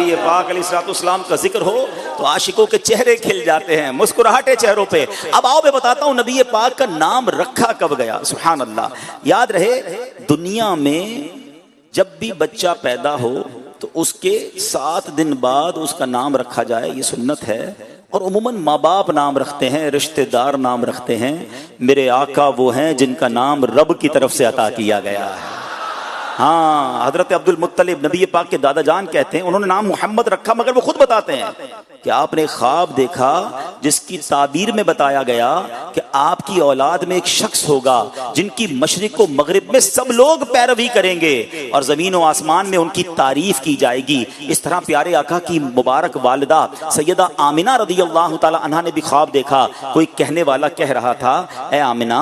نبی پاک علیہ الصلوۃ والسلام کا ذکر ہو تو عاشقوں کے چہرے کھل جاتے ہیں، مسکراہٹیں چہروں پہ۔ اب آؤ میں بتاتا ہوں نبی پاک کا نام رکھا کب گیا۔ سبحان اللہ، یاد رہے دنیا میں جب بھی بچہ پیدا ہو تو اس کے 7 دن بعد اس کا نام رکھا جائے، یہ سنت ہے۔ اور عموماً ماں باپ نام رکھتے ہیں، رشتہ دار نام رکھتے ہیں۔ میرے آقا وہ ہیں جن کا نام رب کی طرف سے عطا کیا گیا ہے۔ ہاں، حضرت عبد المطلب نبی پاک کے دادا جان کہتے ہیں انہوں نے نام محمد رکھا، مگر وہ خود بتاتے ہیں کہ آپ نے خواب دیکھا جس کی تعبیر میں بتایا گیا کہ آپ کی اولاد میں ایک شخص ہوگا جن کی مشرق و مغرب میں سب لوگ پیروی کریں گے اور زمین و آسمان میں ان کی تعریف کی جائے گی۔ اس طرح پیارے آقا کی مبارک والدہ سیدہ آمنہ رضی اللہ تعالی عنہا نے بھی خواب دیکھا۔ کوئی کہنے والا کہہ رہا تھا، اے آمنہ،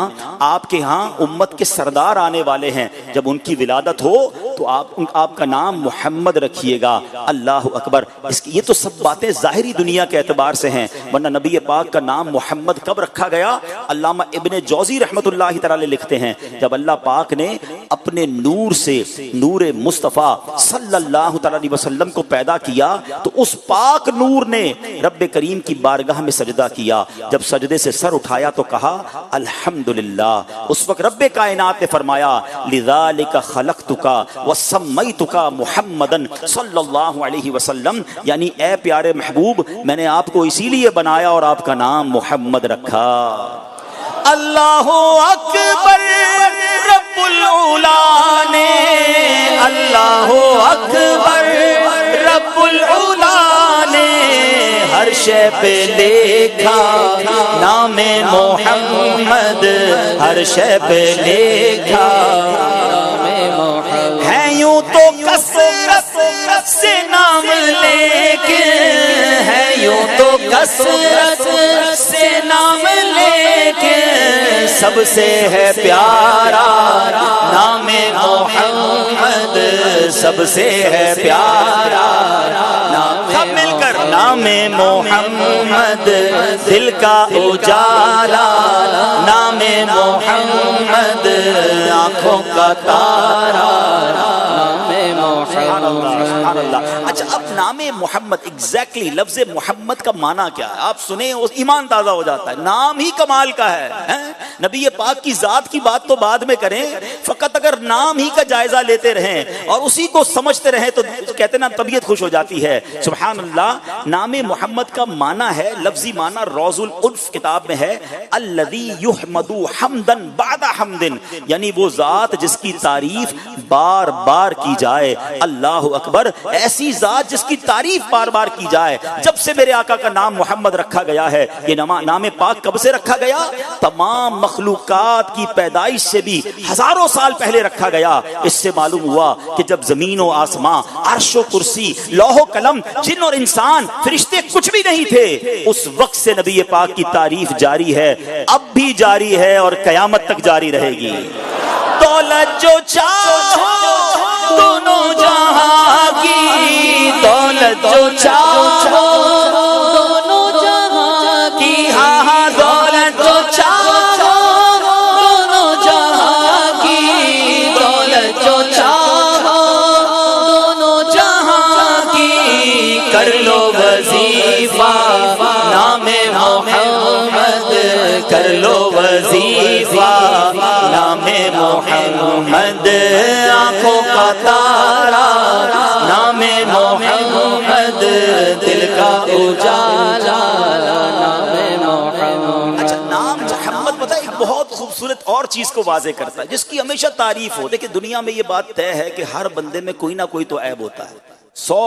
آپ کے ہاں امت کے سردار آنے والے ہیں، جب ان کی ولادت ہو تو آپ کا نام محمد رکھیے گا۔ اللہ اکبر۔ یہ تو سب باتیں ظاہری دنیا کے اعتبار سے ہیں، ورنہ نبی پاک کا نام محمد کب رکھا گیا؟ علامہ ابن جوزی رحمۃ اللہ تعالی لکھتے ہیں جب اللہ پاک نے اپنے نور سے نور مصطفیٰ صلی اللہ تعالی علیہ وسلم کو پیدا کیا تو اس پاک نور نے رب کریم کی بارگاہ میں سجدہ کیا۔ جب سجدے سے سر اٹھایا تو کہا الحمدللہ۔ اس وقت رب کائنات نے فرمایا لذالک خلقتک وسمیتک محمدا صلی اللہ علیہ وسلم، یعنی اے پیارے محبوب میں نے آپ کو اسی لیے بنایا اور آپ کا نام محمد رکھا۔ اللہ اکبر رب العلا نے، اللہ اکبر رب العلا نے ہر شے پہ لکھا نام محمد، ہر شے پہ لکھا ہے یوں تو کثرت سے نام لیکن، ہے یوں تو کثرت سے نام لیکن سب سے ہے پیارا نام محمد، سب سے ہے پیارا نام، مل کر نام محمد دل کا اجالا، نام محمد آنکھوں کا تارا، سبحان اللہ۔ اچھا اب نام محمد ایگزیکٹلی لفظ محمد کا معنی کیا ہے؟ آپ سنیں ایمان تازہ ہو جاتا ہے، نام ہی کمال کا ہے۔ نبی پاک کی ذات کی بات تو بعد میں کریں، فقط اگر نام ہی کا جائزہ لیتے رہیں اور اسی کو سمجھتے رہیں تو کہتے نا طبیعت خوش ہو جاتی ہے۔ سبحان اللہ۔ نام محمد کا معنی ہے، لفظی معنی روض الانف کتاب میں ہے، الذی یحمد حمدا بعد حمد، یعنی وہ ذات جس کی تعریف بار بار کی جائے۔ اللہ اکبر، ایسی ذات جس کی تعریف بار بار کی جائے۔ جب سے میرے آقا کا نام محمد رکھا گیا ہے، یہ نام پاک کب سے رکھا گیا؟ تمام مخلوقات کی پیدائش سے بھی ہزاروں سال پہلے رکھا گیا۔ اس سے معلوم ہوا کہ جب زمین و آسمان، عرش و کرسی، لوح و قلم، جن اور انسان، فرشتے کچھ بھی نہیں تھے، اس وقت سے نبی پاک کی تعریف جاری ہے، اب بھی جاری ہے اور قیامت تک جاری رہے گی۔ دولت جو چاہو دونوں جہاں کی، دولت جو چاہو دونوں جہاں کی، ہاں ہاں دولت جو چاہو دونوں جہاں کی، دولت جو چاہو دونوں جہاں کی، کر لو وظیفہ نام محمد، کر لو وظیفہ نام محمد، آنکھوں کا تارا نام محمد، دل کا اجالا نام محمد۔ اچھا نام محمد پتہ ایک بہت خوبصورت اور چیز کو واضح کرتا ہے جس کی ہمیشہ تعریف ہو۔ دیکھیں دنیا میں یہ بات طے ہے کہ ہر بندے میں کوئی نہ کوئی تو عیب ہوتا ہے، 100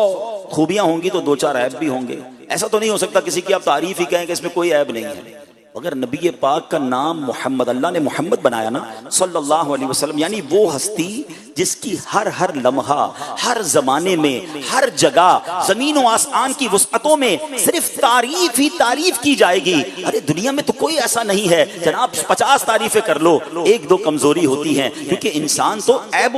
خوبیاں ہوں گی تو 2-4 عیب بھی ہوں گے۔ ایسا تو نہیں ہو سکتا کسی کی آپ تعریف ہی کہیں کہ اس میں کوئی عیب نہیں ہے۔ اگر نبی پاک کا نام محمد، اللہ نے محمد بنایا نا صلی اللہ علیہ وسلم، یعنی وہ ہستی جس کی ہر لمحہ، ہر زمانے میں، ہر جگہ، زمین و آسمان کی وسعتوں میں صرف تعریف ہی تعریف کی جائے گی۔ ارے دنیا میں تو کوئی ایسا نہیں ہے جناب 50 تعریفیں کر لو، 1-2 کمزوری ہوتی ہیں، کیونکہ انسان تو عیب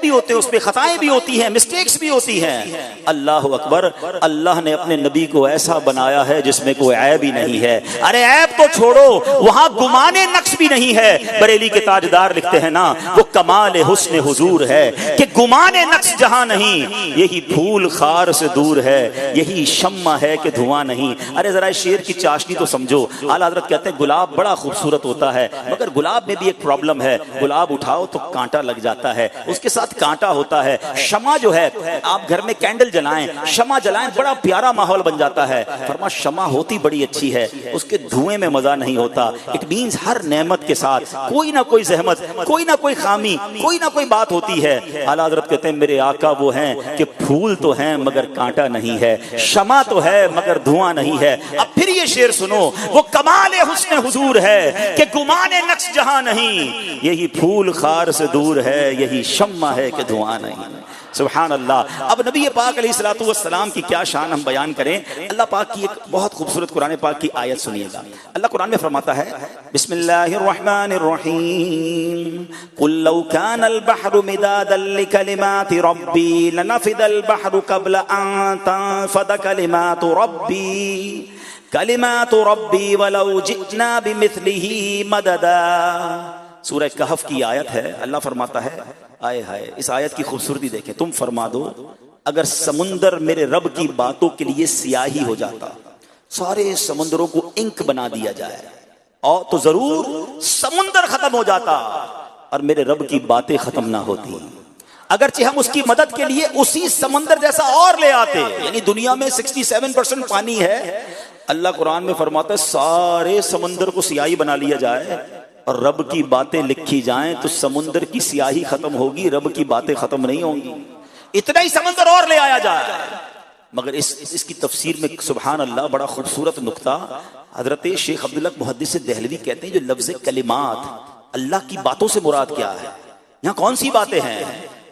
بھی ہوتے ہیں، اس پہ خطائیں بھی ہوتی ہیں، مسٹیکس بھی ہوتی ہیں۔ اللہ اکبر، اللہ نے اپنے نبی کو ایسا بنایا ہے جس میں کوئی عیب ہی نہیں ہے۔ ارے عیب تو چھوڑو، وہاں گمانے نقص بھی نہیں ہے۔ بریلی کے تاجدار لکھتے ہیں نا، وہ کمال حسن حضور حضور ہے کہ گمان نقص جہاں نہیں، یہی پھول خار سے دور ہے، یہی شمع ہے کہ دھواں نہیں۔ ارے ذرا شیر کی چاشنی تو سمجھو۔ اعلیٰ حضرت کہتے ہیں گلاب بڑا خوبصورت ہوتا ہے، مگر گلاب میں بھی ایک پرابلم ہے، گلاب اٹھاؤ تو کانٹا لگ جاتا ہے، اس کے ساتھ کانٹا ہوتا ہے۔ شمع جو ہے، آپ گھر میں کینڈل جلائیں، شمع جلائیں، بڑا پیارا ماحول بن جاتا ہے۔ فرما شمع ہوتی بڑی اچھی ہے، اس کے دھوئیں میں مزہ نہیں ہوتا۔ اٹ مینز ہر نعمت کے ساتھ کوئی نہ کوئی زحمت، کوئی نہ کوئی خامی، کوئی نہ کوئی بات ہوتی ہے۔ اعلیٰ حضرت کہتے ہیں میرے آقا وہ ہیں کہ پھول تو ہیں مگر کانٹا نہیں ہے، شمع تو ہے مگر دھواں نہیں ہے۔ اب پھر یہ شعر سنو، وہ کمال حسن حضور ہے کہ گمان نقص جہاں نہیں، یہی پھول خار سے دور ہے، یہی شمع ہے کہ دھواں نہیں۔ سبحان اللہ۔ اب نبی پاک علیہ الصلوۃ والسلام کی کیا شان ہم بیان کریں۔ اللہ پاک کی ایک بہت خوبصورت قرآن پاک کی آیت سنیے گا۔ اللہ قرآن میں فرماتا ہے بسم اللہ الرحمن الرحیم قل لو كان البحر مدادا لكلمات ربی لنفد البحر قبل ان تنفد كلمات ربی کلمات ربی ولو جئنا بمثله مددا۔ سورہ کہف کی آیت ہے۔ اللہ فرماتا ہے، آئے ہائے اس آیت کی خوبصورتی دیکھیں، تم فرما دو اگر سمندر میرے رب کی باتوں کے لیے سیاہی ہو جاتا، سارے سمندروں کو انک بنا دیا جائے اور تو ضرور سمندر ختم ہو جاتا اور میرے رب کی باتیں ختم نہ ہوتی۔ اگرچہ ہم اس کی مدد کے لیے اسی سمندر جیسا اور لے آتے، یعنی دنیا میں 67% پانی ہے، اللہ قرآن میں فرماتا ہے سارے سمندر کو سیاہی بنا لیا جائے اور رب کی باتیں لکھی جائیں تو سمندر کی سیاہی ختم ہوگی، رب کی باتیں ختم نہیں ہوں گی۔ اتنا ہی سمندر اور لے آیا جائے۔ مگر اس کی تفسیر میں سبحان اللہ بڑا خوبصورت نقطہ حضرت شیخ عبداللہ محدث دہلوی کہتے ہیں جو لفظ کلمات، اللہ کی باتوں سے مراد کیا ہے، یہاں کون سی باتیں ہیں؟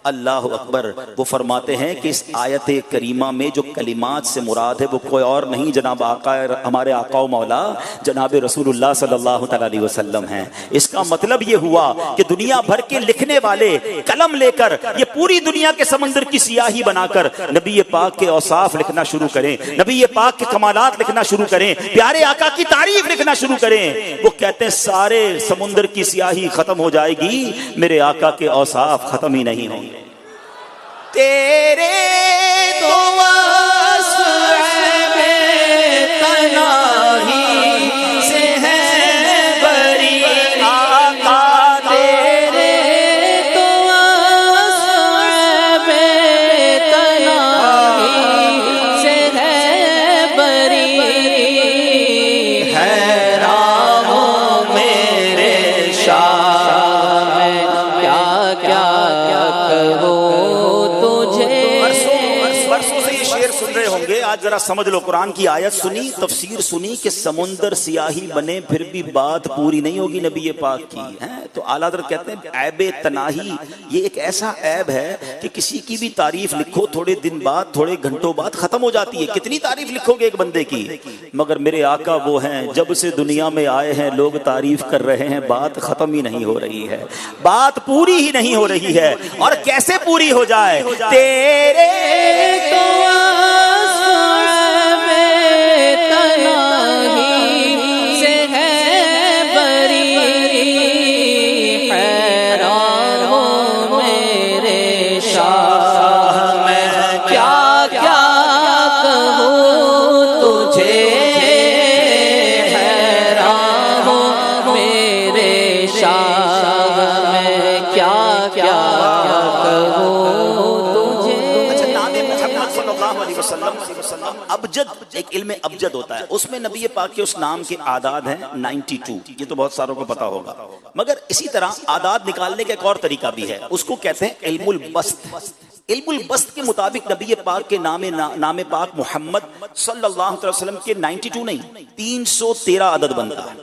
اللہ اکبر۔ وہ فرماتے ہیں کہ اس آیت کریمہ میں جو کلمات سے مراد ہے وہ کوئی اور نہیں جناب آقا، ہمارے آقا و مولا جناب رسول اللہ صلی اللہ تعالی علیہ وسلم ہیں۔ اس کا مطلب یہ ہوا کہ دنیا بھر کے لکھنے والے قلم لے کر یہ پوری دنیا کے سمندر کی سیاہی بنا کر نبی پاک کے اوصاف لکھنا شروع کریں، نبی پاک کے کمالات لکھنا شروع کریں، پیارے آقا کی تعریف لکھنا شروع کریں۔ وہ کہتے ہیں سارے سمندر کی سیاہی ختم ہو جائے گی، میرے آقا کے اوصاف ختم ہی نہیں ہوں گے۔ تیرے تو وصف میں تنہائی سے ہے بری آقا، تیرے تو وصف میں تنہائی سے ہے بری، حیران ہوں میرے شاہ میں کیا کیا کہوں۔ برسوں سے یہ شعر سن رہے ہوں گے، آج ذرا سمجھ لو۔ قرآن کی آیت سنی، تفسیر سنی کہ سمندر سیاہی بنے پھر بھی بات پوری نہیں ہوگی نبی پاک کی ہے۔ تو اعلیٰ حضرت کہتے ہیں عیب تناہی یہ ایک ایسا عیب ہے کہ کسی کی بھی تعریف لکھو تھوڑے دن بعد، تھوڑے گھنٹوں بعد ختم ہو جاتی ہے۔ کتنی تعریف لکھو گے ایک بندے کی، مگر میرے آقا وہ ہیں جب سے دنیا میں آئے ہیں لوگ تعریف کر رہے ہیں، بات ختم ہی نہیں ہو رہی ہے، بات پوری ہی نہیں ہو رہی ہے۔ اور کیسے پوری ہو جائے؟ تیرے تو ابجد، ایک علم ابجد ہوتا ہے، اس میں نبی پاک کے اس نام کے اعداد ہیں 92، یہ تو بہت ساروں کو پتا ہوگا۔ مگر اسی طرح اعداد نکالنے کا ایک اور طریقہ بھی ہے، اس کو کہتے ہیں علم البسط۔ علم البسط کے مطابق نبی پاک کے نام پاک محمد صلی اللہ علیہ وسلم کے 92 نہیں 313 عدد بنتا ہے۔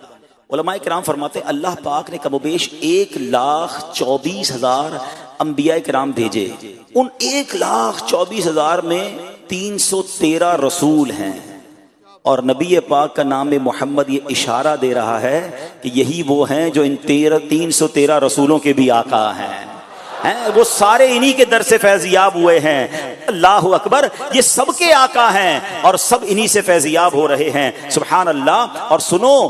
علماء کرام فرماتے ہیں اللہ پاک نے کم و بیش 1,24,000 انبیاء کرام بھیجے، ان 1,24,000 میں 313 رسول ہیں، اور نبی پاک کا نام محمد یہ اشارہ دے رہا ہے کہ یہی وہ ہیں جو ان 313 رسولوں کے بھی آقا ہیں، وہ سارے انہی کے در سے فیضیاب ہوئے ہیں۔ اللہ اکبر، یہ سب کے آقا ہیں اور سب انہی سے فیضیاب ہو رہے ہیں۔ سبحان اللہ۔ اور سنو،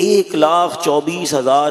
1,24,000